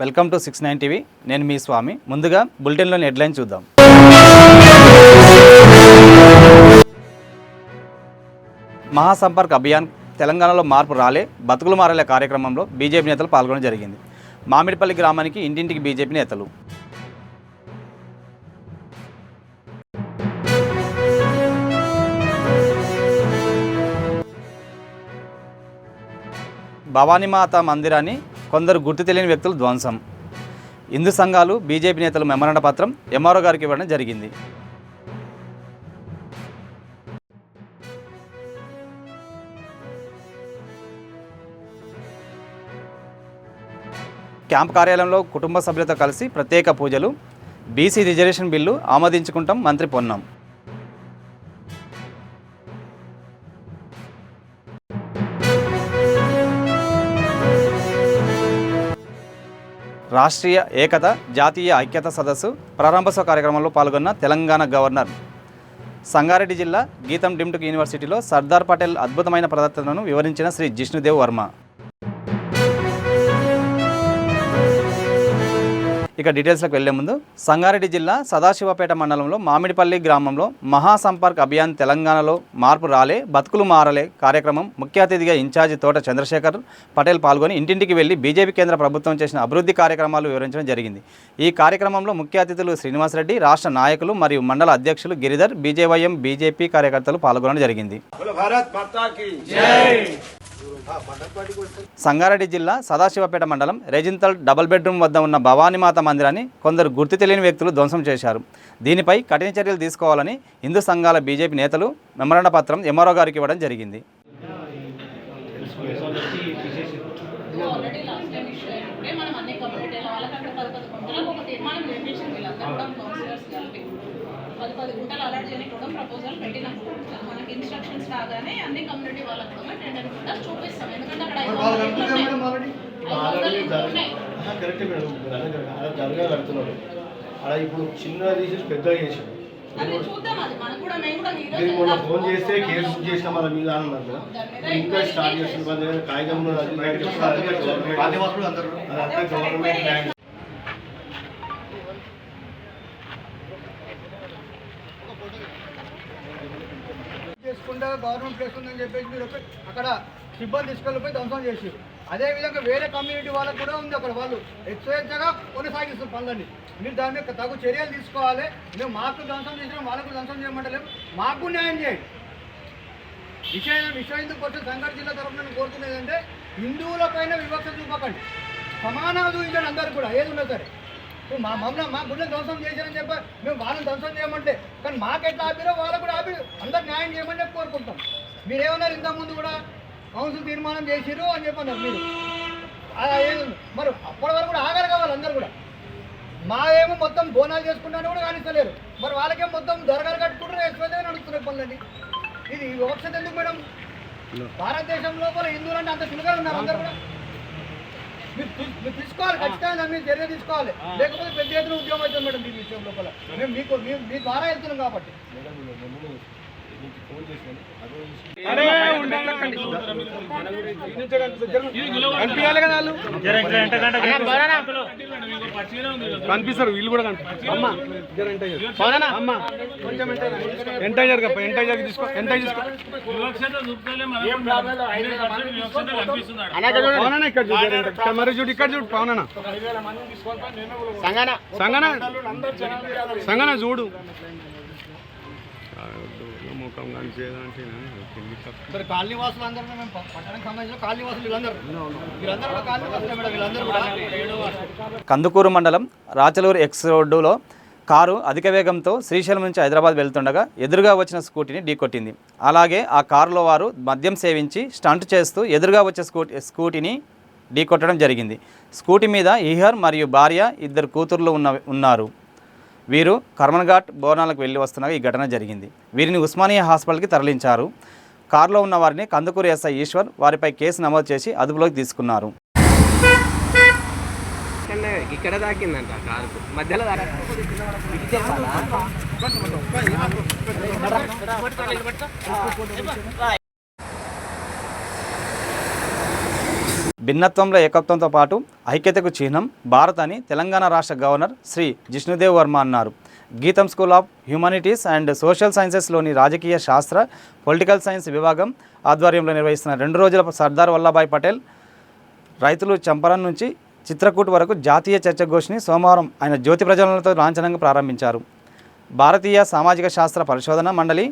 Welcome to 69 TV. నేను మీ స్వామి. ముందుగా బులెటిన్లోని headline చూద్దాం. మహాసంపర్క్ అభియాన్ తెలంగాణలో మార్పు రాలే, బతుకులు మారలే కార్యక్రమంలో బీజేపీ నేతలు పాల్గొనడం జరిగింది. మామిడిపల్లి గ్రామానికి ఇంటింటికి బీజేపీ నేతలు. భవానీమాత మందిరాన్ని కొందరు గుర్తు తెలియని వ్యక్తులు ధ్వంసం. హిందూ సంఘాలు బీజేపీ నేతలు మెమరాండం పత్రం ఎంఆర్ఓ గారికి ఇవ్వడం జరిగింది. క్యాంప్ కార్యాలయంలో కుటుంబ సభ్యులతో కలిసి ప్రత్యేక పూజలు. బీసీ రిజర్వేషన్ బిల్లు ఆమోదించుకుంటాం మంత్రి పొన్నం. రాష్ట్రీయ ఏకత జాతీయ ఐక్యత సదస్సు ప్రారంభోత్సవ కార్యక్రమంలో పాల్గొన్న తెలంగాణ గవర్నర్. సంగారెడ్డి జిల్లా గీతం డిమ్డ్ యూనివర్సిటీలో సర్దార్ పటేల్ అద్భుతమైన ప్రదర్శనను వివరించిన శ్రీ జిష్ణుదేవ్ వర్మ. ఇక డీటెయిల్స్లోకి వెళ్లే ముందు, సంగారెడ్డి జిల్లా సదాశివపేట మండలంలో మామిడిపల్లి గ్రామంలో మహాసంపర్క్ అభియాన్ తెలంగాణలో మార్పు రాలే, బతుకులు మారలే కార్యక్రమం ముఖ్య అతిథిగా ఇన్ఛార్జి తోట చంద్రశేఖర్ పటేల్ పాల్గొని ఇంటింటికి వెళ్లి బీజేపీ కేంద్ర ప్రభుత్వం చేసిన అభివృద్ధి కార్యక్రమాలు వివరించడం జరిగింది. ఈ కార్యక్రమంలో ముఖ్య అతిథులు శ్రీనివాసరెడ్డి, రాష్ట్ర నాయకులు మరియు మండల అధ్యక్షులు గిరిధర్, బీజేవైఎం బీజేపీ కార్యకర్తలు పాల్గొనడం జరిగింది. సంగారెడ్డి జిల్లా సదాశివపేట మండలం రెజింతల్ డబుల్ బెడ్రూమ్ వద్ద ఉన్న భవానీమాత మందిరాన్ని కొందరు గుర్తు తెలియని వ్యక్తులు ధ్వంసం చేశారు. దీనిపై కఠిన చర్యలు తీసుకోవాలని హిందూ సంఘాల బీజేపీ నేతలు మెమరాండం పత్రం ఎంఆర్ఓ గారికి ఇవ్వడం జరిగింది. పది గుంటలు అలాట్ చేయడం ప్రపోజల్ పెట్టినాం. మనకి ఇన్స్ట్రక్షన్స్ రాగానే అన్ని కమ్యూనిటీ వాళ్ళకు కూడా టెండర్ కూడా చూపిస్తాం. ఎందుకంటే అక్కడ అలా ఇప్పుడు చిన్న తీసేసి పెద్దగా చేసాడు. చూద్దాం, అది మనకు కూడా మేము కూడా ఫోన్ చేస్తే కేసు బుక్ చేసిన మన మీద అన్నారు. ఇంకా స్టార్ట్ చేస్తున్న కాగితంలో గవర్నమెంట్ చేసుకుంటా గవర్నమెంట్ ప్లేస్ ఉందని చెప్పేసి మీరు అక్కడ సిబ్బంది తీసుకెళ్ళిపోయి ధ్వంసం చేసారు. అదేవిధంగా వేరే కమ్యూనిటీ వాళ్ళకు కూడా ఉంది. అక్కడ వాళ్ళు హెచ్చరికగా కొనసాగిస్తున్న పనులని మీరు దాని మీద తగు చర్యలు తీసుకోవాలి. మేము మాకు ధ్వంసం చేసినాం, వాళ్ళకు ధ్వంసం చేయమంటలేము, మాకు న్యాయం చేయండి. విశ్వ హిందూ పరిషత్ సంగారెడ్డి జిల్లా తరఫున నేను కోరుతున్నది ఏంటంటే హిందువులపైన వివక్ష చూపకండి, సమానంగా చూపించండి అందరూ కూడా, ఏది ఉన్నా సరే. మా గుళ్ళని ధ్వంసం చేశారని చెప్పి మేము వాళ్ళని ధ్వంసం చేయమంటే, కానీ మాకెట్లా ఆపిరో వాళ్ళకు కూడా ఆపి అందరు న్యాయం చేయమని చెప్పి కోరుకుంటాం. మీరేమన్నారు ఇంతకుముందు కూడా కౌన్సిల్ తీర్మానం చేసిరు అని చెప్పన్నారు మీరు. మరి అప్పటి వరకు కూడా ఆగాలి కావాలి అందరు కూడా. మా ఏమో మొత్తం బోనాలు చేసుకుంటాను కూడా కానిస్తలేరు, మరి వాళ్ళకేమో మొత్తం దొరగాలు కట్టుకుంటారు, ఎక్కువగా నడుస్తున్నాయి పనులని. ఇది వివక్షత ఎందుకు మేడం? భారతదేశం లోపల హిందువులు అంటే అంత సులువుగా ఉన్నారు అందరు కూడా. మీరు తీసుకోవాలి, ఖచ్చితంగా మీరు చర్య తీసుకోవాలి, లేకపోతే పెద్ద ఎత్తున ఉద్యోగం అవుతుంది మేడం దీని విషయం లోపల. మేము మీ ద్వారా వెళ్తున్నాం కాబట్టి. కనిపిస్తారు వీళ్ళు కూడా మరి చూడు ఇక్కడ చూడు పవన సంగన చూడు కాలనీవాసులు అందరూ మేము పట్టణానికి సంబంధించిన కాలనీవాసులు వీళ్ళందరూ కందుకూరు మండలం రాచలూరు ఎక్స్ రోడ్డులో కారు అధిక వేగంతో శ్రీశైలం నుంచి హైదరాబాద్ వెళ్తుండగా ఎదురుగా వచ్చిన స్కూటీని ఢీకొట్టింది. అలాగే ఆ కారులో వారు మద్యం సేవించి స్టంట్ చేస్తూ ఎదురుగా వచ్చే స్కూటీని ఢీకొట్టడం జరిగింది. స్కూటీ మీద ఈహర్ మరియు భార్య, ఇద్దరు కూతుర్లు ఉన్నారు. వీరు కర్మన్ఘాట్ బోనాలకు వెళ్ళి వస్తున్నగా ఈ ఘటన జరిగింది. వీరిని ఉస్మానియా హాస్పిటల్కి తరలించారు. కారులో ఉన్న వారిని కందుకూరు ఎస్ఐ ఈశ్వర్ వారిపై కేసు నమోదు చేసి అదుపులోకి తీసుకున్నారు. ఇక్కడ దాకిందంట కారు మధ్యలో భిన్నత్వంలో ఏకత్వంతో పాటు ఐక్యతకు చిహ్నం భారత్ అని తెలంగాణ రాష్ట్ర గవర్నర్ శ్రీ జిష్ణుదేవ్ వర్మ అన్నారు. GITAM school of humanities and social సైన్సెస్లోని రాజకీయ శాస్త్ర పొలిటికల్ సైన్స్ విభాగం ఆధ్వర్యంలో నిర్వహిస్తున్న 2 రోజుల సర్దార్ వల్లభాయ్ పటేల్ రైతులు చంపారన్ నుంచి చిత్రకూట్ వరకు జాతీయ చర్చగోష్ఠిని సోమవారం ఆయన జ్యోతి ప్రజ్వలనతో లాంఛనంగా ప్రారంభించారు. భారతీయ సామాజిక శాస్త్ర పరిశోధన మండలి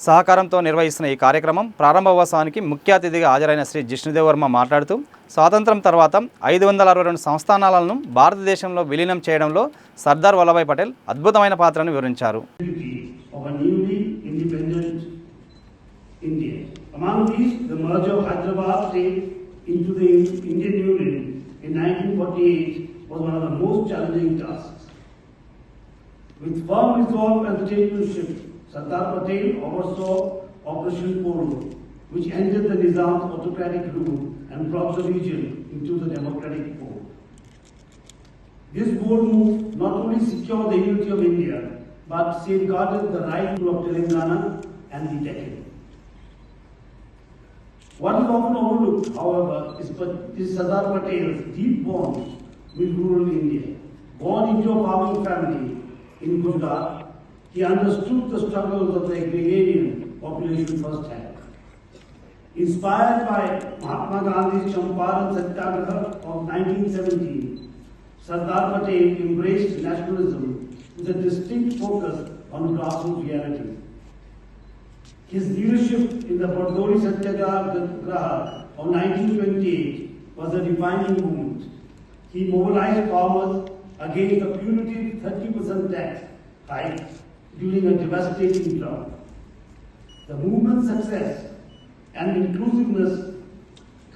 సహకారంతో నిర్వహిస్తున్న ఈ కార్యక్రమం ప్రారంభోత్సవానికి ముఖ్య అతిథిగా హాజరైన శ్రీ జిష్ణుదేవ్ వర్మ మాట్లాడుతూ స్వాతంత్రం తర్వాత 562 సంస్థానాలను భారతదేశంలో విలీనం చేయడంలో సర్దార్ వల్లభాయ్ పటేల్ అద్భుతమైన పాత్రను వివరించారు. Of a newly independent India. Among these, the merger of Hyderabad state into the Indian Union in 1948 was one of the most challenging tasks. With firm resolve and statesmanship, Sardar Patel oversaw Operation Polo, which ended the Nizam's autocratic rule and brought the region into the democratic fold. This bold move not only secured the unity of India, but safeguarded the right of Telangana and the Deccan. What is often overlooked, however, is Sardar Patel's deep bond with rural India. Born into a farming family in Gujarat, he understood the struggles of the agrarian population firsthand. Inspired by Mahatma Gandhi's Champaran Satyagraha of 1917, Sardar Patel embraced nationalism with a distinct focus on grassroots realities. His leadership in the Bardoli Satyagraha of 1928 was a defining moment. He mobilized farmers against a punitive 30% tax hike during a devastating drought. The movement's success and inclusiveness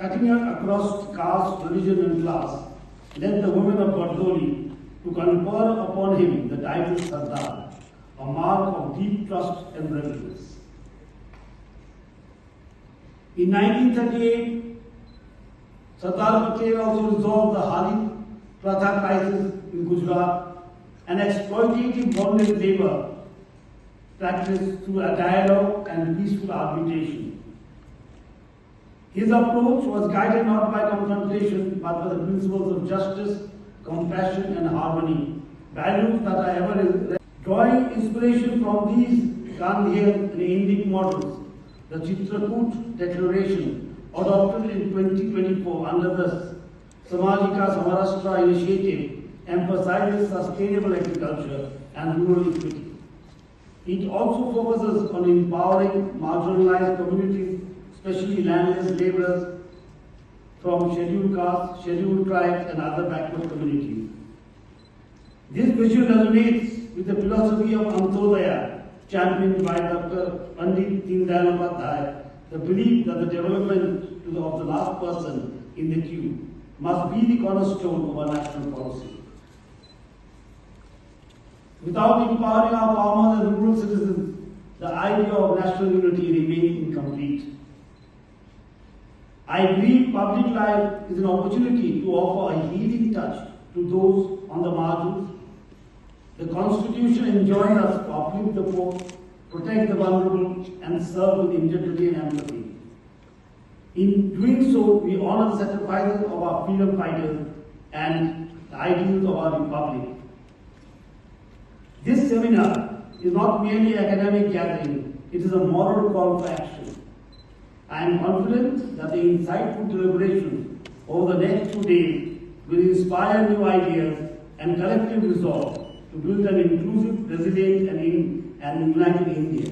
cutting across caste, religion and class led the women of Bardoli to confer upon him the title Sardar, a mark of deep trust and reverence. In 1938, Sardar Patel also resolved the Halit Pratha crisis in Gujarat, an exploitative bonded labor practiced through a dialogue and peaceful arbitration. His approach was guided not by confrontation but by the principles of justice, compassion and harmony, values that are ever drawing inspiration from these Gandhian and Indic models. The Chitrakoot Declaration, adopted in 2024 under the Samajika Samarashtra initiative, emphasizes sustainable agriculture and rural equity. It also focuses on empowering marginalized communities, especially landless laborers from scheduled castes, scheduled tribes and other backward communities. This vision resonates with the philosophy of Antodaya, championed by Dr. Pandit Deendayal Upadhyay, the belief that the development of the last person in the queue must be the cornerstone of our national policy. Without empowering our farmers and rural citizens, the idea of national unity remains incomplete. I believe public life is an opportunity to offer a healing touch to those on the margins. The Constitution enjoins us to uplift the poor, protect the vulnerable, and serve with integrity and empathy. In doing so, we honor the sacrifices of our freedom fighters and the ideals of our republic. This seminar is not merely an academic gathering, it is a moral call for action. I am confident that the insightful deliberations over the next 2 days will inspire new ideas and collective resolve to build an inclusive, resilient and united India.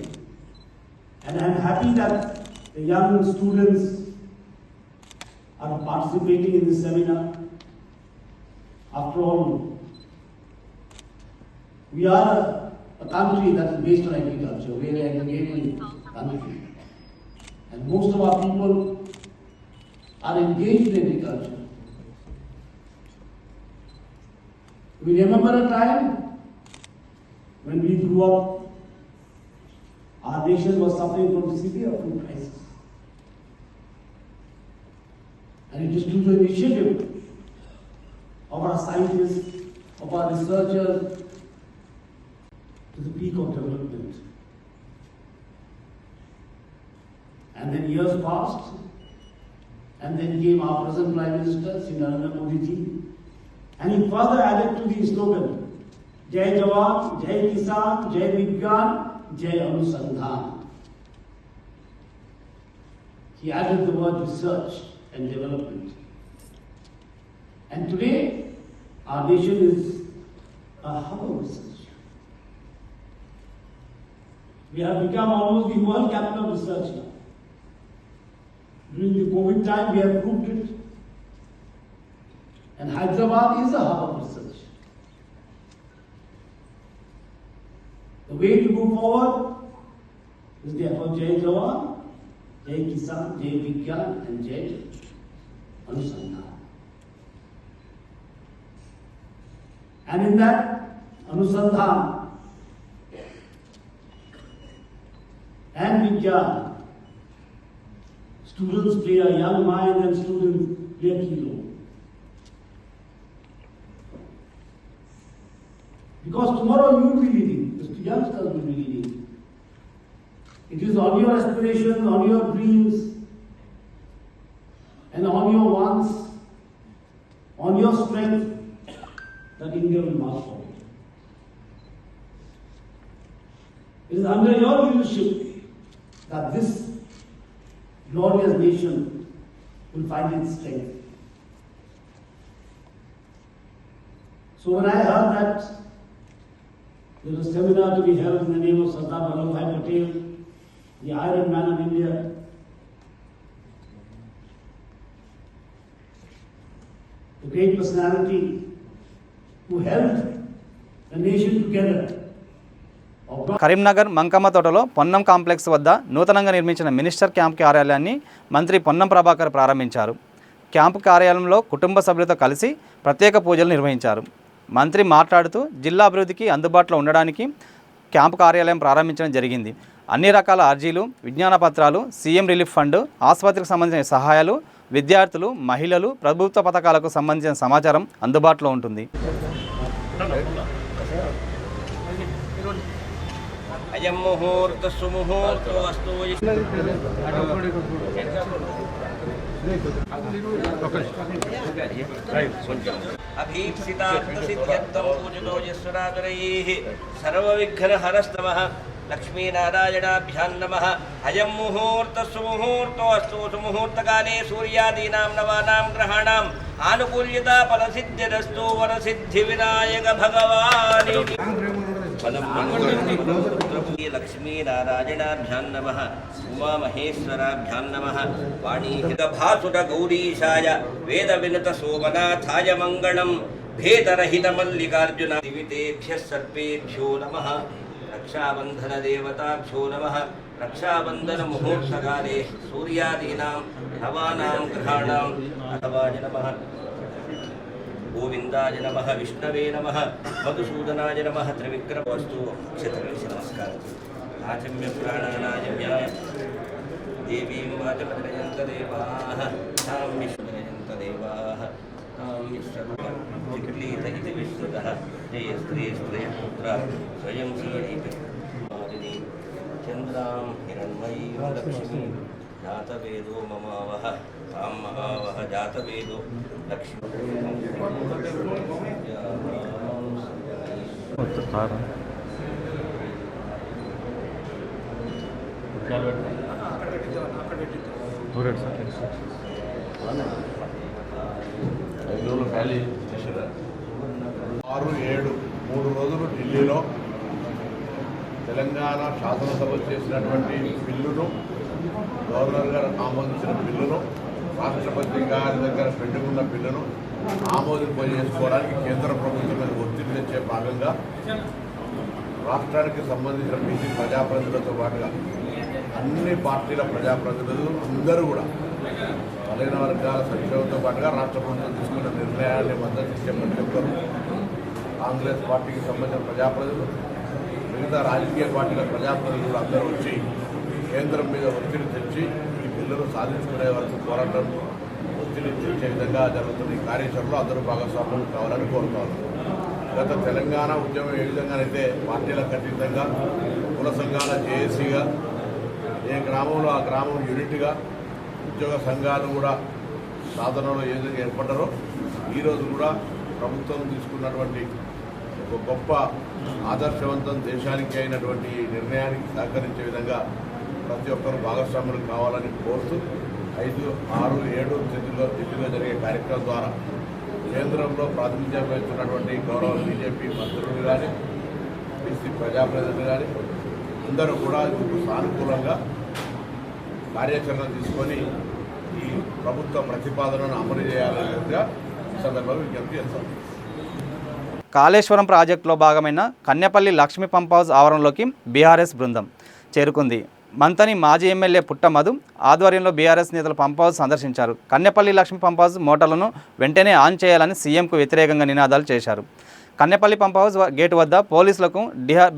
And I am happy that the young students are participating in this seminar. After all, we are a country that is based on agriculture. We are an agrarian country. And most of our people are engaged in agriculture. We remember a time when we grew up, our nation was suffering from severe food crisis. And it is through the initiative of our scientists, of our researchers, to the peak of development. And then years passed, and then came our present Prime Minister, Sri Narendra Modi ji, and he further added to the slogan, Jai Jawan, Jai Kisan, Jai Vigyan, Jai Anusandhan. He added the word research and development. And today, our nation is a hub of research. We have become almost the world capital of research now. During the COVID time, we have proved it. And Hyderabad is a hub of research. The way to move forward is therefore Jai Jawan, Jai Kisan, Jai Vigyan, and Jai Anusandhan. And in that Anusandhan and Vigyan, students play a young mind and students play a key role. Because tomorrow you will be leading, the youngsters will be leading. It is on your aspirations, on your dreams, and on your wants, on your strength, that India will march forward. It is under your leadership that this glorious nation will find its strength. So when I heard that there was a seminar to be held in the name of Sardar Vallabhbhai Patel, the Iron Man of India, the great personality who held the nation together. Karimnagar Mankamma తోటలో Ponnam complex వద్ద నూతనంగా నిర్మించిన minister camp కార్యాలయాన్ని మంత్రి పొన్నం ప్రభాకర్ ప్రారంభించారు. Camp కార్యాలయంలో కుటుంబ సభ్యులతో కలిసి ప్రత్యేక పూజలు నిర్వహించారు. మంత్రి మాట్లాడుతూ జిల్లా అభివృద్ధికి అందుబాటులో ఉండడానికి క్యాంపు కార్యాలయం ప్రారంభించడం జరిగింది. అన్ని రకాల అర్జీలు, విజ్ఞాన పత్రాలు, సీఎం రిలీఫ్ ఫండ్, ఆసుపత్రికి సంబంధించిన సహాయాలు, విద్యార్థులు, మహిళలు, ప్రభుత్వ పథకాలకు సంబంధించిన సమాచారం అందుబాటులో ఉంటుంది. అయం ముహూర్త సుముహూర్తో అస్తు. అభీప్సితార్థసిద్ధ్యర్థం పూజితో యస్వరాజరైః సర్వవిఘ్నహరస్తమః లక్ష్మీనారాయణాభ్యాం నమః. అయం ముహూర్త సుముహూర్తో అస్తు. సుముహూర్తకాలే సూర్యాదీనాం నవానాం గ్రహాణాం ఆనుకూల్యతా ఫలసిద్ధిరస్తు. వరసిద్ధి వినాయక భగవాని లక్ష్మీనారాయణాభ్యాం నమః. ఉమామహేశ్వరాభ్యాం నమః. వాణీహితభాసుర గౌరీశాయ వేద వినుత సోమనాథాయ మంగళం. భేదరహిత మల్లికార్జున దివితేభ్యః సర్పేభ్యో నమః. రక్షాబంధన దేవతాభ్యో నమః. రక్షాబంధన ముహూర్తకాలే సూర్యాదీనాం నవానాం గ్రహాణాం అథవాయ నమః. గోవిందాయ నమః. విష్ణవే నమః. మధుసూదనాయ నమః. త్రివిక్రమస్తు. క్షత్రవేసి నమస్కారం. ఆచమ్య ప్రాణానాయమ్య దేవీం వాచమదయంత దేవాః తాం విశ్వదయంత దేవాః తాం విశ్వక్లీత ఇతి విశ్వతః. జయ స్త్రీ స్త్రియపుత్ర స్వయం శ్రీమారిణి చంద్రాం హిరణ్మయీం లక్ష్మీ జాతవేదో మమావహ తాం మహావహ జాతవేదో లక్ష్మీ. ఆరు ఏడు 3 రోజులు ఢిల్లీలో తెలంగాణ శాసనసభ చేసినటువంటి బిల్లును, గవర్నర్ గారు ఆమోదించిన బిల్లును, రాష్ట్రపతి గారి దగ్గర పెట్టుకున్న బిల్లును ఆమోదింపజేసుకోవడానికి కేంద్ర ప్రభుత్వం మీద ఒత్తిడి తెచ్చే భాగంగా రాష్ట్రానికి సంబంధించిన బీసీ ప్రజాప్రతినిధులతో పాటుగా అన్ని పార్టీల ప్రజాప్రతినిధులు అందరూ కూడా బలహీన వర్గాల సంక్షేమంతో పాటుగా రాష్ట్ర ప్రభుత్వం తీసుకున్న నిర్ణయాన్ని మద్దతు ఇచ్చే ప్రతి ఒక్కరు, కాంగ్రెస్ పార్టీకి సంబంధించిన ప్రజాప్రతినిధులు, మిగతా రాజకీయ పార్టీల ప్రజాప్రతినిధులు అందరూ వచ్చి కేంద్రం మీద ఒత్తిడి తెచ్చి ఈ బిల్లును సాధించుకునే వరకు పోరాటం ఒత్తిడి తెచ్చే విధంగా జరుగుతున్న ఈ కార్యాచరణలో అందరూ భాగస్వామ్యం కావాలని కోరుతారు. గత తెలంగాణ ఉద్యమం ఏ విధంగానైతే పార్టీలకు అతీతంగా కుల సంఘాల జేఏసీగా ఏ గ్రామంలో ఆ గ్రామం యూనిట్గా, ఉద్యోగ సంఘాలు కూడా సాధనలో ఏ విధంగా ఏర్పడ్డారో ఈరోజు కూడా ప్రభుత్వం తీసుకున్నటువంటి ఒక గొప్ప ఆదర్శవంతం దేశానికి అయినటువంటి నిర్ణయానికి సహకరించే విధంగా ప్రతి ఒక్కరు భాగస్వాములు కావాలని కోరుతూ 5, 6, 7 ఢిల్లీలో జరిగే కార్యక్రమం ద్వారా కేంద్రంలో ప్రాతినిధ్యం వహిస్తున్నటువంటి గౌరవ బీజేపీ మంత్రులు కానీ బీసీ ప్రజాప్రతినిధులు కానీ అందరూ కూడా ఇందుకు సానుకూలంగా కార్యాచరణ తీసుకొని ఈ ప్రభుత్వ ప్రతిపాదనను అమలు చేయాలనేదిగా ఈ సందర్భంగా విజ్ఞప్తి చేస్తాం. కాళేశ్వరం ప్రాజెక్టులో భాగమైన కన్నెపల్లి లక్ష్మీ పంప్ హౌస్ ఆవరణలోకి బీఆర్ఎస్ బృందం చేరుకుంది. మంతని మాజీ ఎమ్మెల్యే పుట్ట మధు ఆధ్వర్యంలో బీఆర్ఎస్ నేతలు పంప్ హౌస్ సందర్శించారు. కన్నెపల్లి లక్ష్మీ పంప్ హౌస్ మోటార్లను వెంటనే ఆన్ చేయాలని సీఎంకు వ్యతిరేకంగా నినాదాలు చేశారు. కన్నెపల్లి పంప్ హౌస్ గేటు వద్ద పోలీసులకు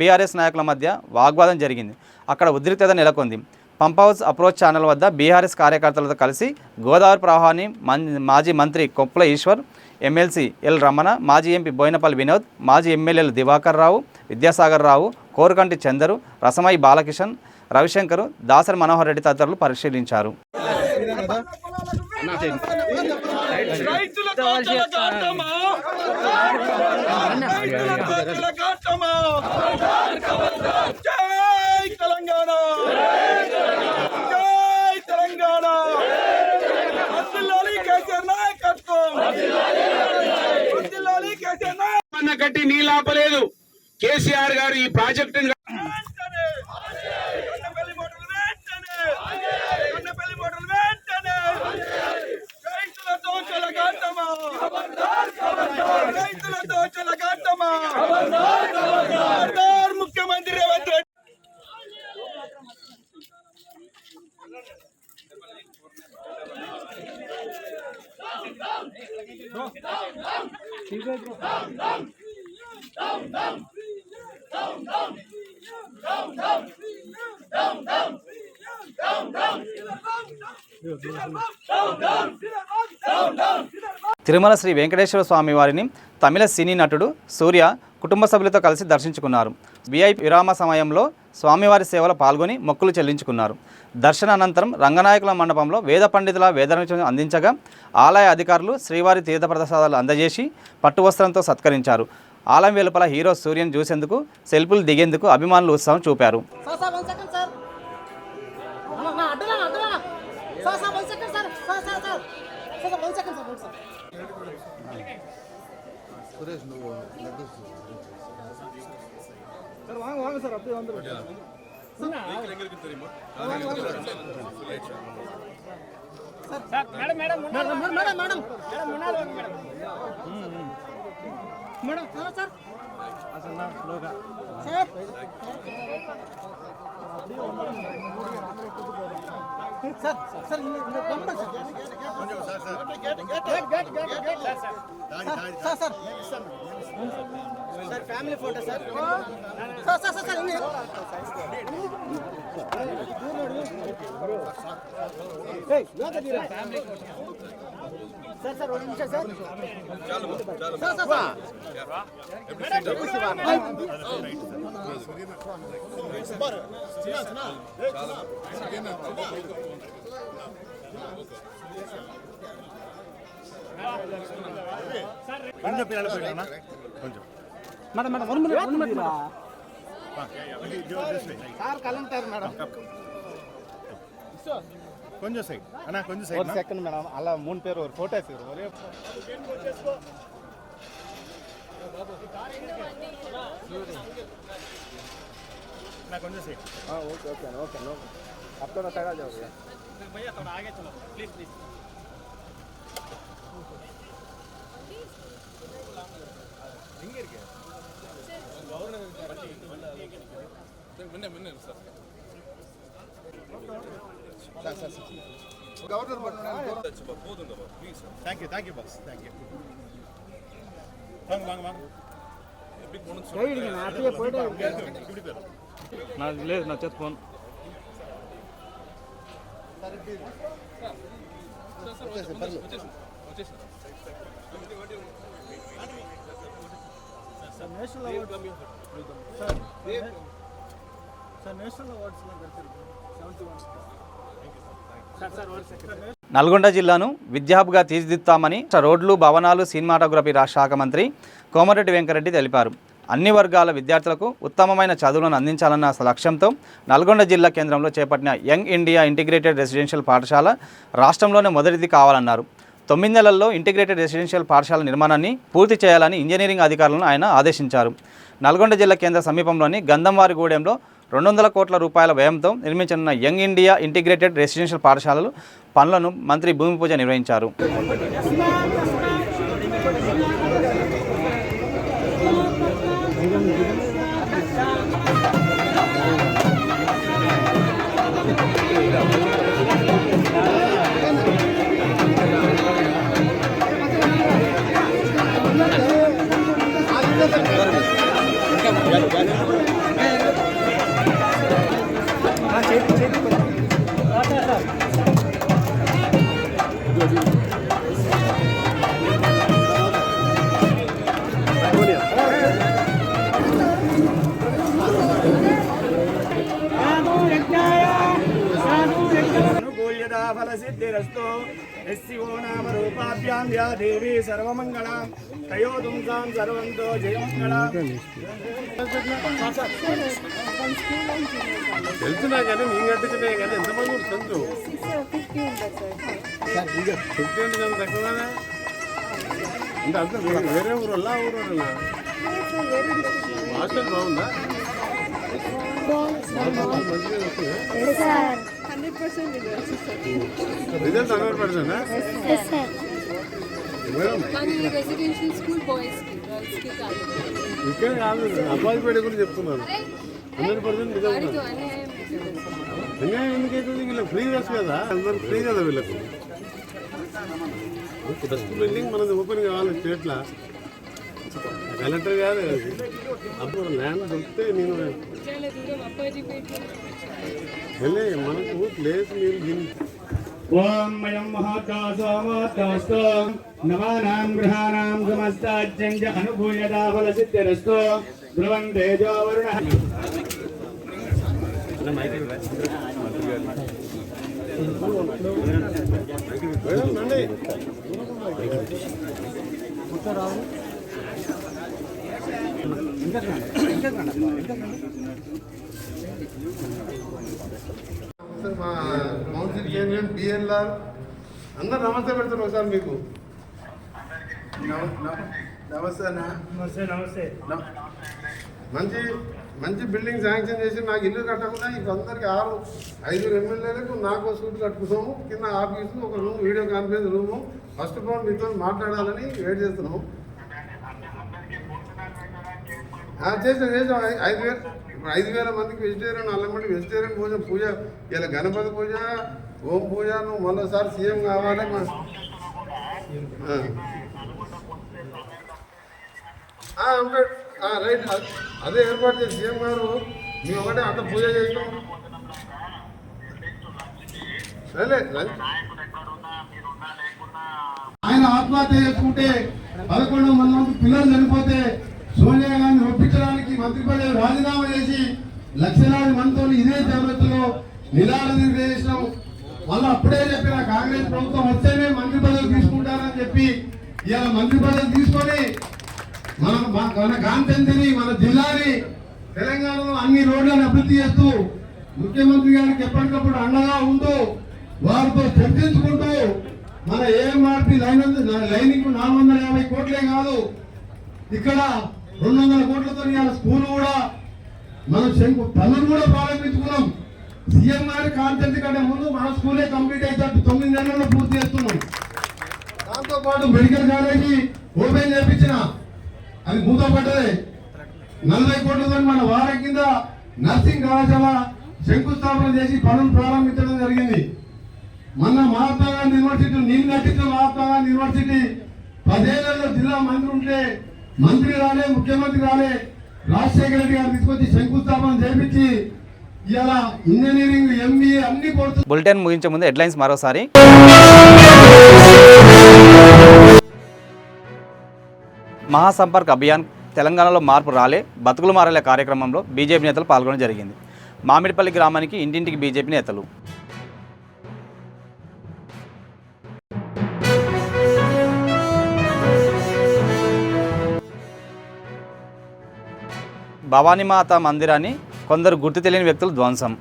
బీఆర్ఎస్ నాయకుల మధ్య వాగ్వాదం జరిగింది. అక్కడ ఉద్రిక్తత నెలకొంది. పంప్ హౌస్ అప్రోచ్ ఛానల్ వద్ద బీఆర్ఎస్ కార్యకర్తలతో కలిసి గోదావరి ప్రవాహాన్ని మాజీ మంత్రి కొప్పుల ఈశ్వర్, ఎమ్మెల్సీ ఎల్ రమణ, మాజీ ఎంపీ బోయినపల్లి వినోద్, మాజీ ఎమ్మెల్యేలు దివాకర్ రావు, విద్యాసాగర్ రావు, కోరుకంటి చందరు, రసమై బాలకిషన్, రవిశంకర్, దాసరి మనోహర్ రెడ్డి తదితరులు పరిశీలించారు. కట్టి నీళ్ళాపలేదు. కేసీఆర్ గారు ఈ ప్రాజెక్టు ముఖ్యమంత్రి రేవంత్ రెడ్డి తిరుమల శ్రీ వెంకటేశ్వర స్వామి వారిని తమిళ సినీ నటుడు సూర్య కుటుంబ సభ్యులతో కలిసి దర్శించుకున్నారు. విఐపి విరామ సమయంలో స్వామివారి సేవలో పాల్గొని మొక్కులు చెల్లించుకున్నారు. దర్శన అనంతరం రంగనాయకుల మండపంలో వేద పండితుల వేదరచన అందించగా ఆలయ అధికారులు శ్రీవారి తీర్థప్రసాదాలు అందజేసి పట్టు వస్త్రంతో సత్కరించారు. ఆలయం వెలుపల హీరో సూర్యను చూసేందుకు సెల్ఫీలు దిగేందుకు అభిమానులు ఉత్సాహం చూపారు. Family photo sir. సార్ ఒక నిమిషం సార్. కొంచెం సైడ్ అన్నా, కొంచెం సైడ్ సెకండ్ మేడం. అలా 3 పేరు ఒక ఫోటో వేసారు. కొంచెం side. Okay okay okay no अब थोड़ा तगड़ा जाओ भैया, थोड़ा आगे चलो please please. Thank you boss. Thank you. లేదు నా చేతి ఫోన్ నేషనల్ అవార్డ్స్ లో 71. నల్గొండ జిల్లాను విద్యాహబ్గా తీర్చిదిద్దుతామని రోడ్లు భవనాలు సినిమాటోగ్రఫీ శాఖ మంత్రి కోమటిరెడ్డి వెంకరెడ్డి తెలిపారు. అన్ని వర్గాల విద్యార్థులకు ఉత్తమమైన చదువులను అందించాలన్న లక్ష్యంతో నల్గొండ జిల్లా కేంద్రంలో చేపట్టిన యంగ్ ఇండియా ఇంటిగ్రేటెడ్ రెసిడెన్షియల్ పాఠశాల రాష్ట్రంలోనే మొదటిది కావాలన్నారు. 9 నెలల్లో ఇంటిగ్రేటెడ్ రెసిడెన్షియల్ పాఠశాల నిర్మాణాన్ని పూర్తి చేయాలని ఇంజనీరింగ్ అధికారులను ఆయన ఆదేశించారు. నల్గొండ జిల్లా కేంద్ర సమీపంలోని గంధంవారిగూడెంలో 200 కోట్ల రూపాయల వ్యయంతో నిర్మించనున్న యంగ్ ఇండియా ఇంటిగ్రేటెడ్ రెసిడెన్షియల్ పాఠశాలలు పనులను మంత్రి భూమి పూజ నిర్వహించారు. ఫలసిద్ధిరస్తు యస్యో నామ రూపాభ్యాం యా దేవీ సర్వమంగళం తయోదుంసాం సర్వంతో జయమంగళం. తెలుసునా కానీ నేను కట్టించినా కానీ ఎంతమంది తెలుసు 50 అంటే చాలా తక్కువనా అంటే అంత వేరే ఊరు వల్ల ఊరు హాస్టల్ బాగుందా? రిజల్ట్ 100%? ఇక్కడ కాదు అబ్బాయిపేట గురించి చెప్తున్నాను. 100% రిజల్ట్ అన్యాయం ఎందుకైతుంది? వీళ్ళకి ఫ్రీ బస్ కదా, అందరికి ఫ్రీ కదా. వీళ్ళకు ఫస్ట్ బిల్డింగ్ మనది ఓపెన్ కావాలి స్టేట్లా, కలెక్టర్ కాదు. అప్పుడు ల్యాండ్ దొరికితే నేను వెళ్ళి మనకు ప్లేస్ మీరు ఓం మయం మహాకాశోమోత్తాస్తు నవానాం గృహాణాం సమస్తాజ్యం చ అనుభూయదా ఫలసిద్ధిరస్తు ధ్రువం తేజో వరుణః. మా కౌన్సిల్ చైర్మన్ బిఎల్ఆర్ అందరు నమస్తే పెడతారు ఒకసారి మీకు. నమస్తే అన్న. నమస్తే నమస్తే. మంచి మంచి బిల్డింగ్ శాంక్షన్ చేసి నాకు ఇల్లు కట్టకుండా ఇంక అందరికి 5 ఎమ్మెల్యేలకు నాకు సూట్ కట్టుకున్నాము. కింద ఆఫీసు, ఒక room, video conference room. First of all మీతో మాట్లాడాలని వెయిట్ చేస్తున్నాము. చేసాం 5,000 ఇప్పుడు 5,000 మందికి వెజిటేరియన్, 4 మంది వెజిటేరియన్ భోజనం పూజ. ఇలా గణపతి పూజ, ఓం పూజ. నువ్వు మొన్నసారి సీఎం కావాలి. రైట్, అదే ఏర్పాటు చేసి సీఎం గారు మేము ఒకటే అంత పూజ చేసినాం. ఆయన ఆత్మహత్య చేసుకుంటే 11 మంది పిల్లలు చనిపోతే సోనియా గాంధీ ఒప్పించడానికి మంత్రి పదవి రాజీనామా చేసి లక్షలాది మందితో ఇదే జాగ్రత్తలో నిరాదరణ చేసినాం. మళ్ళీ అప్పుడే చెప్పిన కాంగ్రెస్ ప్రభుత్వం వస్తేనే మంత్రి పదవి తీసుకుంటారని చెప్పి ఇవాళ మంత్రి పదవి తీసుకొని మన కాంతెంతిని, మన జిల్లాని, తెలంగాణలో అన్ని రోడ్లను అభివృద్ధి చేస్తూ ముఖ్యమంత్రి గారికి ఎప్పటికప్పుడు అండగా ఉంటూ వారితో చర్చించుకుంటూ మన ఏఎంఆర్పి లైనింగ్ 450 కోట్లే కాదు, ఇక్కడ 200 కోట్లతో ఇవాళ స్కూల్ కూడా మనం పనులు కూడా ప్రారంభించుకున్నాం. సీఎం గారి కాన్సెప్ట్ కంటే ముందు మన స్కూలే కంప్లీట్ అయితే 9 నెలల్లో పూర్తి చేస్తున్నాం. దాంతోపాటు మెడికల్ కాలేజీ ఓపెన్ చేయించిన అది మూతపడ్డదే. 40 కోట్లతో మన వారి కింద నర్సింగ్ కళాశాల శంకుస్థాపన చేసి పనులు ప్రారంభించడం జరిగింది. మొన్న మహాత్మా గాంధీ యూనివర్సిటీ, నేను కట్టించిన మహాత్మా గాంధీ యూనివర్సిటీ 10 ఏళ్లలో జిల్లా మంత్రి ఉంటే మంత్రి రాలే, ముఖ్యమంత్రి రాలే, రాజశేఖర రెడ్డి గారు తీసుకొచ్చి శంకుస్థాపన చేయించి ఇలా ఇంజనీరింగ్, ఎంబీఏ అన్ని కోర్సు. బులెటిన్ ముగించే ముందు హెడ్లైన్స్ మరోసారి. మహాసంపర్క్ అభియాన్ తెలంగాణలో మార్పు రాలే, బతుకులు మారలే కార్యక్రమంలో బీజేపీ నేతలు పాల్గొనడం జరిగింది. మామిడిపల్లి గ్రామానికి ఇంటింటికి బీజేపీ నేతలు. భవానీమాత మందిరాన్ని కొందరు గుర్తు తెలియని వ్యక్తులు ధ్వంసం.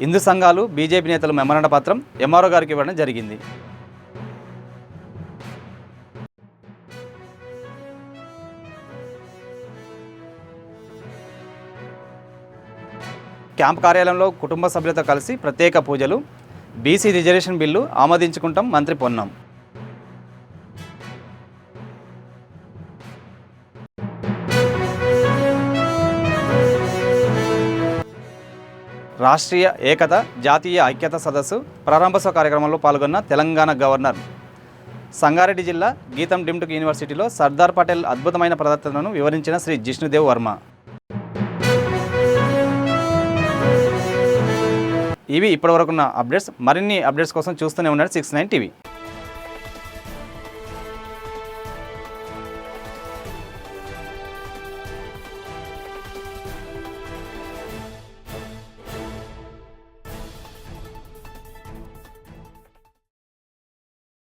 హిందూ సంఘాలు, బీజేపీ నేతలు మెమరాండ పత్రం ఎంఆర్ఓ గారికి ఇవ్వడం జరిగింది. క్యాంప్ కార్యాలయంలో కుటుంబ సభ్యులతో కలిసి ప్రత్యేక పూజలు. బీసీ రిజర్వేషన్ బిల్లు ఆమోదించుకుంటాం మంత్రి పొన్నం. రాష్ట్రీయ ఏకత, జాతీయ ఐక్యత సదస్సు ప్రారంభోత్సవ కార్యక్రమంలో పాల్గొన్న తెలంగాణ గవర్నర్. సంగారెడ్డి జిల్లా గీతం డిమ్డ్ యూనివర్సిటీలో సర్దార్ పటేల్ అద్భుతమైన ప్రదర్శనను వివరించిన శ్రీ జిష్ణుదేవ్ వర్మ. ఇవి ఇప్పటివరకున్న అప్డేట్స్. మరిన్ని అప్డేట్స్ కోసం చూస్తూనే ఉన్నారు 69 టీవీ.